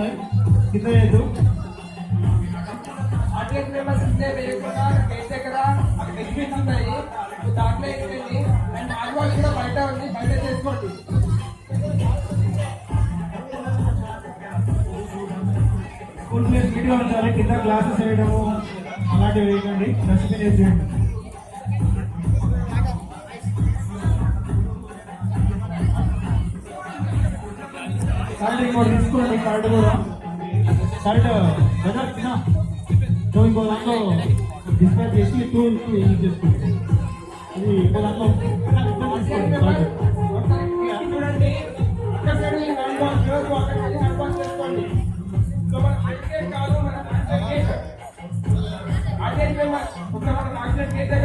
ఉన్నాయి, కింద వేయద్దు. ఆడియన్స్ మెంబర్స్ ఉంటే వేయకుండా గేట్ దగ్గర ఎగ్జిబిట్స్ ఉన్నాయి, దాంట్లో ఎక్కండి. అండ్ హ్యాండ్ వాష్ కూడా బయట ఉంది, బయట చేసుకోండి. స్కూల్ ప్లేస్ నీట్గా ఉండాలి, కింద గ్లాసెస్ వేయడము అలాంటివి వేయకండి, డస్ట్బిన్ వేసేయండి. కార్డు ఇంకోటి తీసుకోండి, కార్డు కూడా కార్డు బజార్ తినా ఇంకో దాంట్లో డిస్పాచ్ చేసి టూ యూజ్ చేసుకోండి. అది ఇంకో దాంట్లో